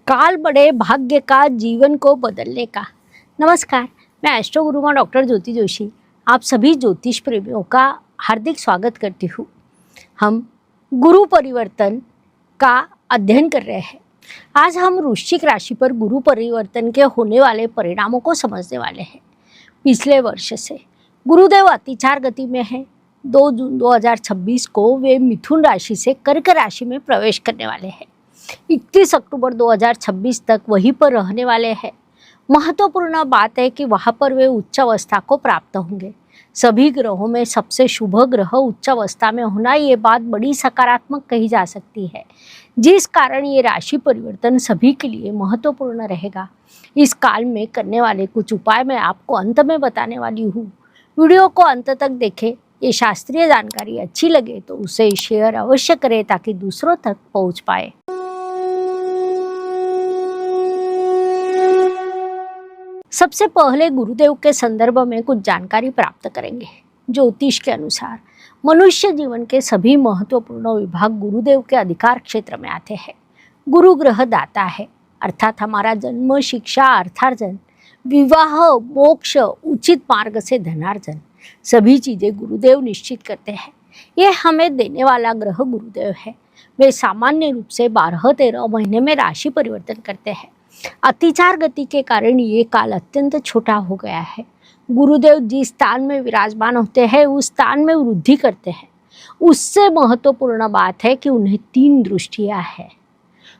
काल बड़े भाग्य का जीवन को बदलने का। नमस्कार, मैं एस्ट्रो गुरुमा डॉक्टर ज्योति जोशी आप सभी ज्योतिष प्रेमियों का हार्दिक स्वागत करती हूँ। हम गुरु परिवर्तन का अध्ययन कर रहे हैं। आज हम वृश्चिक राशि पर गुरु परिवर्तन के होने वाले परिणामों को समझने वाले हैं। पिछले वर्ष से गुरुदेव अतिचार गति में है। 2 जून 2026 को वे मिथुन राशि से कर्क राशि में प्रवेश करने वाले हैं। 31 अक्टूबर 2026 तक वहीं पर रहने वाले हैं। महत्वपूर्ण बात है कि वहाँ पर वे उच्च अवस्था को प्राप्त होंगे। सभी ग्रहों में सबसे शुभ ग्रह उच्च अवस्था में होना, ये बात बड़ी सकारात्मक कही जा सकती है, जिस कारण ये राशि परिवर्तन सभी के लिए महत्वपूर्ण रहेगा। इस काल में करने वाले कुछ उपाय मैं आपको अंत में बताने वाली हूँ। वीडियो को अंत तक देखें। ये शास्त्रीय जानकारी अच्छी लगे तो उसे शेयर अवश्य करें ताकि दूसरों तक पहुँच पाए। सबसे पहले गुरुदेव के संदर्भ में कुछ जानकारी प्राप्त करेंगे। ज्योतिष के अनुसार मनुष्य जीवन के सभी महत्वपूर्ण विभाग गुरुदेव के अधिकार क्षेत्र में आते हैं। गुरु ग्रह दाता है, अर्थात हमारा जन्म, शिक्षा, अर्थार्जन, विवाह, मोक्ष, उचित मार्ग से धनार्जन, सभी चीज़ें गुरुदेव निश्चित करते हैं। ये हमें देने वाला ग्रह गुरुदेव है। वे सामान्य रूप से 12-13 महीने में राशि परिवर्तन करते हैं। अतिचार गति के कारण ये काल अत्यंत छोटा हो गया है। गुरुदेव जिस स्थान में विराजमान होते हैं उस स्थान में वृद्धि करते हैं। उससे महत्वपूर्ण बात है कि उन्हें 3 दृष्टियां हैं।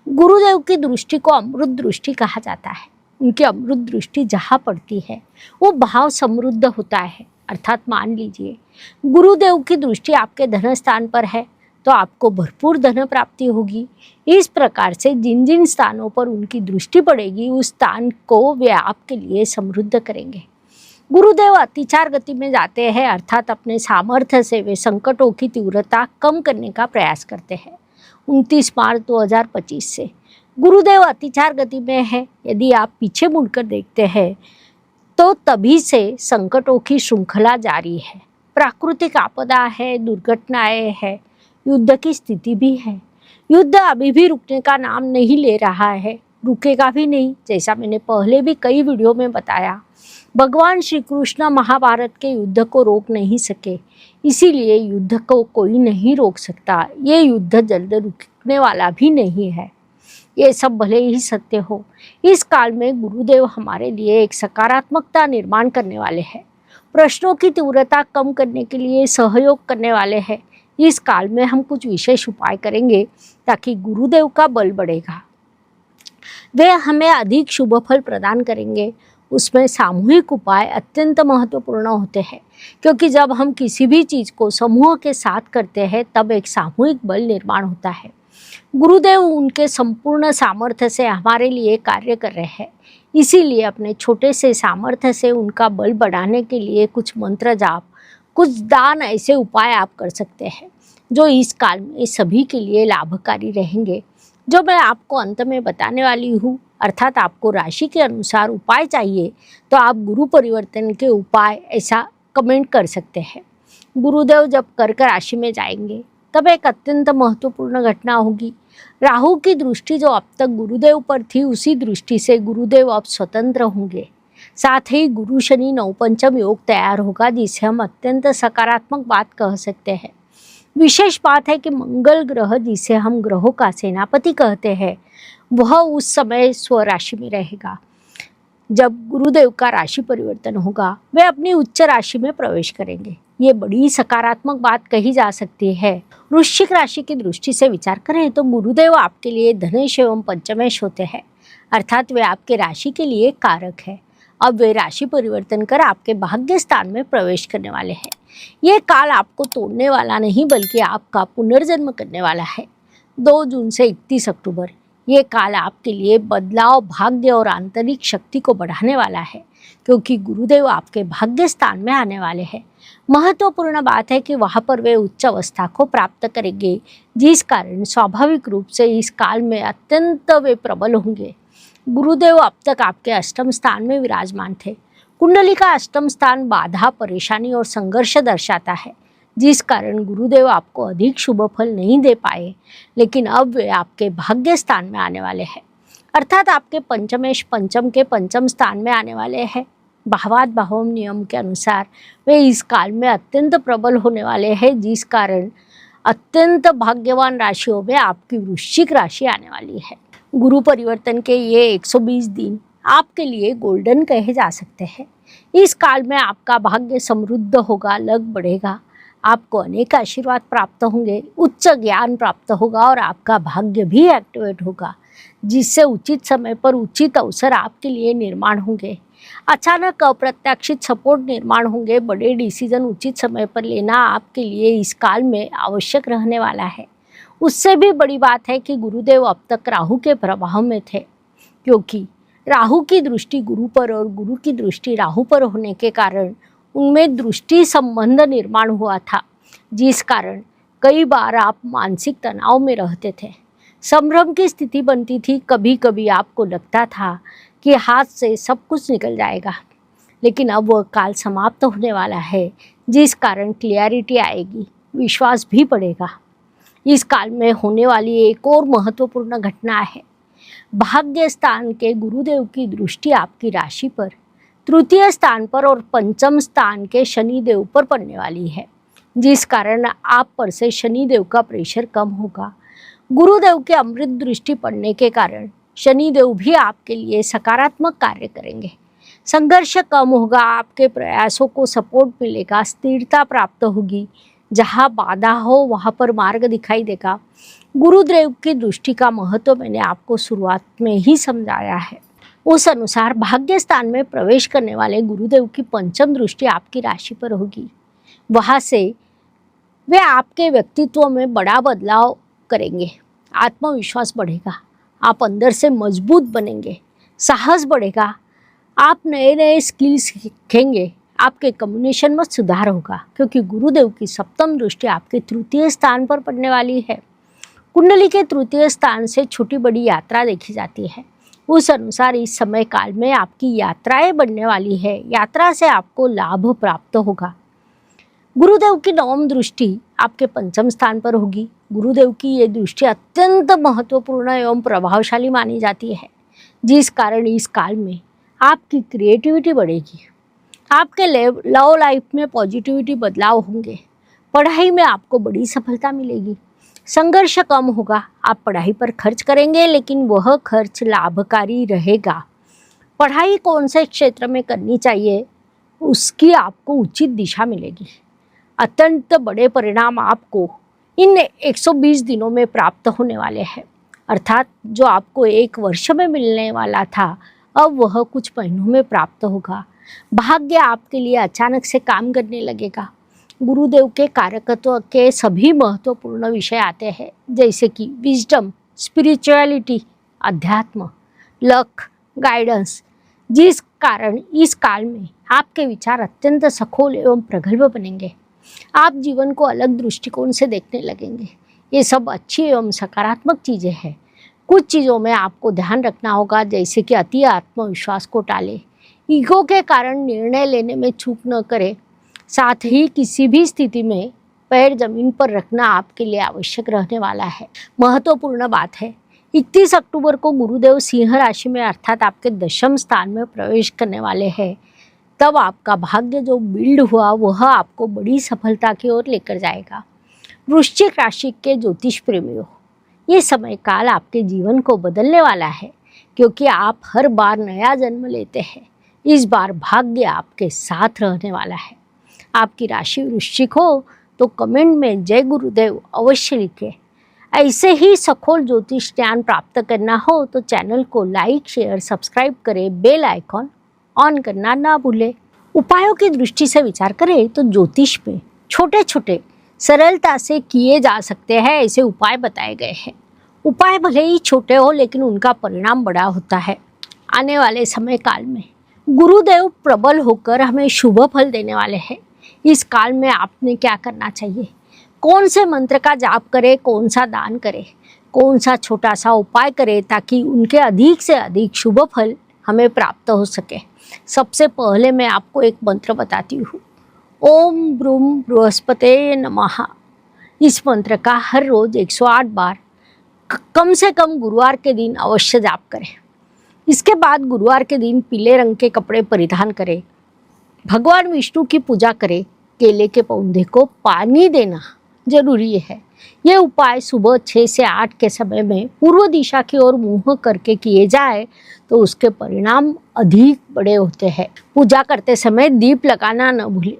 गुरुदेव की दृष्टि को अमृत दृष्टि कहा जाता है। उनकी अमृत दृष्टि जहाँ पड़ती है वो भाव समृद्ध होता है। अर्थात मान लीजिए गुरुदेव की दृष्टि आपके धन स्थान पर है तो आपको भरपूर धन प्राप्ति होगी। इस प्रकार से जिन जिन स्थानों पर उनकी दृष्टि पड़ेगी उस स्थान को वे आपके लिए समृद्ध करेंगे। गुरुदेव अतिचार गति में जाते हैं, अर्थात अपने सामर्थ्य से वे संकटों की तीव्रता कम करने का प्रयास करते हैं। 29 मार्च 2025 से गुरुदेव अतिचार गति में है। यदि आप पीछे मुड़कर देखते हैं तो तभी से संकटों की श्रृंखला जारी है। प्राकृतिक आपदा है, दुर्घटनाएं है, युद्ध की स्थिति भी है। युद्ध अभी भी रुकने का नाम नहीं ले रहा है, रुकेगा भी नहीं। जैसा मैंने पहले भी कई वीडियो में बताया, भगवान श्री कृष्ण महाभारत के युद्ध को रोक नहीं सके, इसीलिए युद्ध को कोई नहीं रोक सकता। ये युद्ध जल्द रुकने वाला भी नहीं है। ये सब भले ही सत्य हो, इस काल में गुरुदेव हमारे लिए एक सकारात्मकता निर्माण करने वाले हैं। प्रश्नों की तीव्रता कम करने के लिए सहयोग करने वाले हैं। इस काल में हम कुछ विशेष उपाय करेंगे ताकि गुरुदेव का बल बढ़ेगा। वे हमें अधिक शुभ फल प्रदान करेंगे। उसमें सामूहिक उपाय अत्यंत महत्वपूर्ण होते हैं, क्योंकि जब हम किसी भी चीज़ को समूह के साथ करते हैं तब एक सामूहिक बल निर्माण होता है। गुरुदेव उनके संपूर्ण सामर्थ्य से हमारे लिए कार्य कर रहे हैं। इसीलिए अपने छोटे से सामर्थ्य से उनका बल बढ़ाने के लिए कुछ मंत्र जाप, कुछ दान, ऐसे उपाय आप कर सकते हैं जो इस काल में सभी के लिए लाभकारी रहेंगे, जो मैं आपको अंत में बताने वाली हूँ। अर्थात आपको राशि के अनुसार उपाय चाहिए तो आप गुरु परिवर्तन के उपाय ऐसा कमेंट कर सकते हैं। गुरुदेव जब कर्क राशि में जाएंगे तब एक अत्यंत महत्वपूर्ण घटना होगी। राहु की दृष्टि जो अब तक गुरुदेव पर थी, उसी दृष्टि से गुरुदेव अब स्वतंत्र होंगे। साथ ही गुरु शनि नवपंचम योग तैयार होगा, जिसे हम अत्यंत सकारात्मक बात कह सकते हैं। विशेष बात है कि मंगल ग्रह, जिसे हम ग्रहों का सेनापति कहते हैं, वह उस समय स्वराशि में रहेगा। जब गुरुदेव का राशि परिवर्तन होगा वे अपनी उच्च राशि में प्रवेश करेंगे। ये बड़ी सकारात्मक बात कही जा सकती है। वृश्चिक राशि की दृष्टि से विचार करें तो गुरुदेव आपके लिए धनेश एवं पंचमेश होते हैं, अर्थात वे आपके राशि के लिए कारक है। अब वे राशि परिवर्तन कर आपके भाग्य स्थान में प्रवेश करने वाले हैं। ये काल आपको तोड़ने वाला नहीं बल्कि आपका पुनर्जन्म करने वाला है। 2 जून से 31 अक्टूबर ये काल आपके लिए बदलाव, भाग्य और आंतरिक शक्ति को बढ़ाने वाला है, क्योंकि गुरुदेव आपके भाग्य स्थान में आने वाले हैं। महत्वपूर्ण बात है कि वहाँ पर वे उच्च अवस्था को प्राप्त करेंगे, जिस कारण स्वाभाविक रूप से इस काल में अत्यंत वे प्रबल होंगे। गुरुदेव अब तक आपके अष्टम स्थान में विराजमान थे। कुंडली का अष्टम स्थान बाधा, परेशानी और संघर्ष दर्शाता है, जिस कारण गुरुदेव आपको अधिक शुभ फल नहीं दे पाए, लेकिन अब वे आपके भाग्य स्थान में आने वाले हैं। अर्थात आपके पंचमेश पंचम के पंचम स्थान में आने वाले हैं। भावात भावम नियम के अनुसार वे इस काल में अत्यंत प्रबल होने वाले हैं, जिस कारण अत्यंत भाग्यवान राशियों में आपकी वृश्चिक राशि आने वाली है। गुरु परिवर्तन के ये 120 दिन आपके लिए गोल्डन कहे जा सकते हैं। इस काल में आपका भाग्य समृद्ध होगा, लग बढ़ेगा, आपको अनेक आशीर्वाद प्राप्त होंगे, उच्च ज्ञान प्राप्त होगा और आपका भाग्य भी एक्टिवेट होगा, जिससे उचित समय पर उचित अवसर आपके लिए निर्माण होंगे। अचानक अप्रत्याशित सपोर्ट निर्माण होंगे। बड़े डिसीजन उचित समय पर लेना आपके लिए इस काल में आवश्यक रहने वाला है। उससे भी बड़ी बात है कि गुरुदेव अब तक राहु के प्रभाव में थे, क्योंकि राहु की दृष्टि गुरु पर और गुरु की दृष्टि राहु पर होने के कारण उनमें दृष्टि संबंध निर्माण हुआ था, जिस कारण कई बार आप मानसिक तनाव में रहते थे, संभ्रम की स्थिति बनती थी। कभी कभी आपको लगता था कि हाथ से सब कुछ निकल जाएगा, लेकिन अब वह काल समाप्त होने वाला है, जिस कारण क्लियरिटी आएगी, विश्वास भी बढ़ेगा। इस काल में होने वाली एक और महत्वपूर्ण घटना है, भाग्य स्थान के गुरुदेव की दृष्टि आपकी राशि पर, तृतीय स्थान पर और पंचम स्थान के शनिदेव पर पड़ने वाली है, जिस कारण आप पर से शनिदेव का प्रेशर कम होगा। गुरुदेव के अमृत दृष्टि पड़ने के कारण शनिदेव भी आपके लिए सकारात्मक कार्य करेंगे। संघर्ष कम होगा, आपके प्रयासों को सपोर्ट मिलेगा, स्थिरता प्राप्त होगी। जहाँ बाधा हो वहाँ पर मार्ग दिखाई देगा। गुरुदेव की दृष्टि का महत्व मैंने आपको शुरुआत में ही समझाया है। उस अनुसार भाग्य स्थान में प्रवेश करने वाले गुरुदेव की पंचम दृष्टि आपकी राशि पर होगी। वहाँ से वे आपके व्यक्तित्व में बड़ा बदलाव करेंगे। आत्मविश्वास बढ़ेगा, आप अंदर से मजबूत बनेंगे, साहस बढ़ेगा, आप नए नए स्किल्स सीखेंगे, आपके कम्युनिकेशन में सुधार होगा, क्योंकि गुरुदेव की सप्तम दृष्टि आपके तृतीय स्थान पर पड़ने वाली है। कुंडली के तृतीय स्थान से छोटी बड़ी यात्रा देखी जाती है। उस अनुसार इस समय काल में आपकी यात्राएं बढ़ने वाली है। यात्रा से आपको लाभ प्राप्त होगा। गुरुदेव की नवम दृष्टि आपके पंचम स्थान पर होगी। गुरुदेव की ये दृष्टि अत्यंत महत्वपूर्ण एवं प्रभावशाली मानी जाती है, जिस कारण इस काल में आपकी क्रिएटिविटी बढ़ेगी। आपके लव लाइफ में पॉजिटिविटी बदलाव होंगे। पढ़ाई में आपको बड़ी सफलता मिलेगी। संघर्ष कम होगा। आप पढ़ाई पर खर्च करेंगे, लेकिन वह खर्च लाभकारी रहेगा। पढ़ाई कौन से क्षेत्र में करनी चाहिए, उसकी आपको उचित दिशा मिलेगी। अत्यंत बड़े परिणाम आपको इन 120 दिनों में प्राप्त होने वाले हैं। अर्थात जो आपको एक वर्ष में मिलने वाला था, अब वह कुछ महीनों में प्राप्त होगा। भाग्य आपके लिए अचानक से काम करने लगेगा। गुरुदेव के कारकत्व के सभी महत्वपूर्ण विषय आते हैं, जैसे कि विजडम, स्पिरिचुअलिटी, अध्यात्म, लक, गाइडेंस, जिस कारण इस काल में आपके विचार अत्यंत सखोल एवं प्रगल्भ बनेंगे। आप जीवन को अलग दृष्टिकोण से देखने लगेंगे। ये सब अच्छी एवं सकारात्मक चीज़ें हैं। कुछ चीज़ों में आपको ध्यान रखना होगा, जैसे कि अति आत्मविश्वास को टालें, ईगो के कारण निर्णय लेने में चूक न करें, साथ ही किसी भी स्थिति में पैर जमीन पर रखना आपके लिए आवश्यक रहने वाला है। महत्वपूर्ण बात है, 31 अक्टूबर को गुरुदेव सिंह राशि में अर्थात आपके दशम स्थान में प्रवेश करने वाले हैं। तब आपका भाग्य जो बिल्ड हुआ वह आपको बड़ी सफलता की ओर लेकर जाएगा। वृश्चिक राशि के ज्योतिष प्रेमियों, ये समय काल आपके जीवन को बदलने वाला है, क्योंकि आप हर बार नया जन्म लेते हैं। इस बार भाग्य आपके साथ रहने वाला है। आपकी राशि वृश्चिक हो तो कमेंट में जय गुरुदेव अवश्य लिखें। ऐसे ही सखोल ज्योतिष ज्ञान प्राप्त करना हो तो चैनल को लाइक, शेयर, सब्सक्राइब करें, बेल आइकॉन ऑन करना ना भूलें। उपायों की दृष्टि से विचार करें तो ज्योतिष में छोटे छोटे सरलता से किए जा सकते हैं ऐसे उपाय बताए गए हैं। उपाय भले ही छोटे हो, लेकिन उनका परिणाम बड़ा होता है। आने वाले समय काल में गुरुदेव प्रबल होकर हमें शुभ फल देने वाले हैं। इस काल में आपने क्या करना चाहिए, कौन से मंत्र का जाप करें, कौन सा दान करें, कौन सा छोटा सा उपाय करें, ताकि उनके अधिक से अधिक शुभ फल हमें प्राप्त हो सके। सबसे पहले मैं आपको एक मंत्र बताती हूँ। ओम ब्रूम बृहस्पते नमः। इस मंत्र का हर रोज 108 बार कम से कम गुरुवार के दिन अवश्य जाप करें। इसके बाद गुरुवार के दिन पीले रंग के कपड़े परिधान करें, भगवान विष्णु की पूजा करें, केले के पौधे को पानी देना जरूरी है। ये उपाय सुबह 6 से 8 के समय में पूर्व दिशा की ओर मुंह करके किए जाए तो उसके परिणाम अधिक बड़े होते हैं। पूजा करते समय दीप लगाना न भूलें।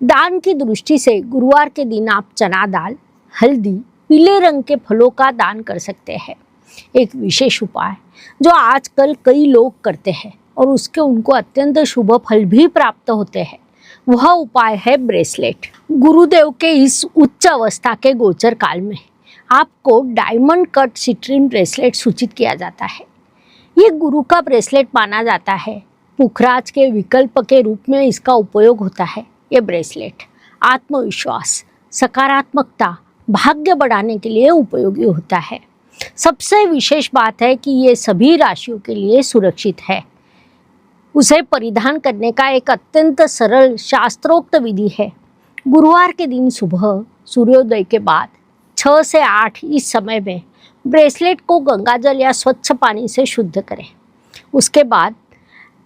दान की दृष्टि से गुरुवार के दिन आप चना दाल, हल्दी, पीले रंग के फलों का दान कर सकते हैं। एक विशेष उपाय जो आजकल कई लोग करते हैं और उसके उनको अत्यंत शुभ फल भी प्राप्त होते हैं, वह उपाय है ब्रेसलेट। गुरुदेव के इस उच्च अवस्था के गोचर काल में आपको डायमंड कट सिट्रीन ब्रेसलेट सूचित किया जाता है। ये गुरु का ब्रेसलेट माना जाता है। पुखराज के विकल्प के रूप में इसका उपयोग होता है। ये ब्रेसलेट आत्मविश्वास, सकारात्मकता, भाग्य बढ़ाने के लिए उपयोगी होता है। सबसे विशेष बात है कि ये सभी राशियों के लिए सुरक्षित है। उसे परिधान करने का एक अत्यंत सरल शास्त्रोक्त विधि है। गुरुवार के दिन सुबह सूर्योदय के बाद 6 से 8 इस समय में ब्रेसलेट को गंगाजल या स्वच्छ पानी से शुद्ध करें। उसके बाद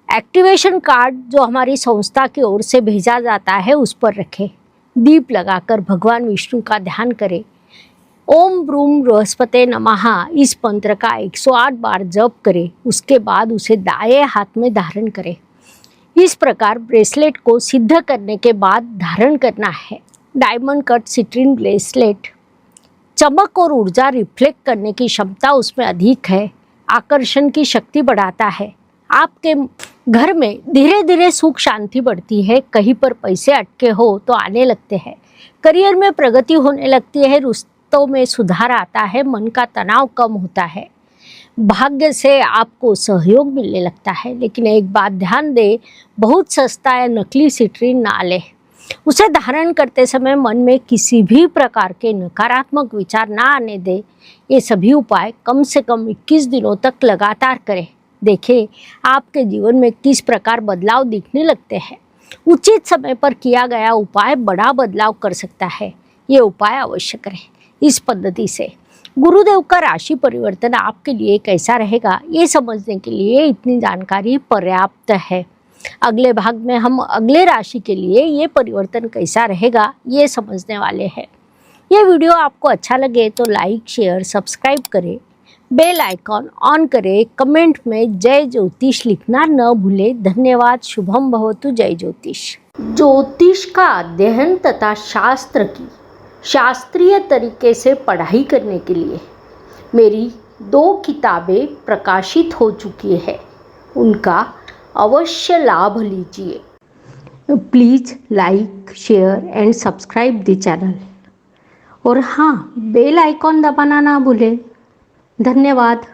एक्टिवेशन कार्ड जो हमारी संस्था की ओर से भेजा जाता है उस पर रखें। दीप लगाकर भगवान विष्णु का ध्यान करें। ओम ब्रूम बृहस्पते नमः इस मंत्र का 108 बार जप करें। उसके बाद उसे दाएं हाथ में धारण करें। इस प्रकार ब्रेसलेट को सिद्ध करने के बाद धारण करना है। डायमंड कट सिट्रीन ब्रेसलेट चमक और ऊर्जा रिफ्लेक्ट करने की क्षमता उसमें अधिक है। आकर्षण की शक्ति बढ़ाता है। आपके घर में धीरे धीरे सुख शांति बढ़ती है। कहीं पर पैसे अटके हो तो आने लगते हैं। करियर में प्रगति होने लगती है। रिश्तों में सुधार आता है। मन का तनाव कम होता है। भाग्य से आपको सहयोग मिलने लगता है। लेकिन एक बात ध्यान दें, बहुत सस्ता या नकली सिट्रीन ना लें। उसे धारण करते समय मन में किसी भी प्रकार के नकारात्मक विचार ना आने दें। ये सभी उपाय कम से कम 21 दिनों तक लगातार करें। देखें आपके जीवन में किस प्रकार बदलाव दिखने लगते हैं। उचित समय पर किया गया उपाय बड़ा बदलाव कर सकता है। ये उपाय अवश्य करें। इस पद्धति से गुरुदेव का राशि परिवर्तन आपके लिए कैसा रहेगा, ये समझने के लिए इतनी जानकारी पर्याप्त है। अगले भाग में हम अगले राशि के लिए ये परिवर्तन कैसा रहेगा ये समझने वाले हैं। ये वीडियो आपको अच्छा लगे तो लाइक, शेयर, सब्सक्राइब करें, बेल आइकॉन ऑन करें, कमेंट में जय ज्योतिष लिखना न भूलें। धन्यवाद। शुभम भवतु। जय ज्योतिष। ज्योतिष का अध्ययन तथा शास्त्र की शास्त्रीय तरीके से पढ़ाई करने के लिए मेरी 2 किताबें प्रकाशित हो चुकी है। उनका अवश्य लाभ लीजिए। Please like, share and subscribe the channel. और हाँ, बेल आइकॉन दबाना ना भूलें। धन्यवाद।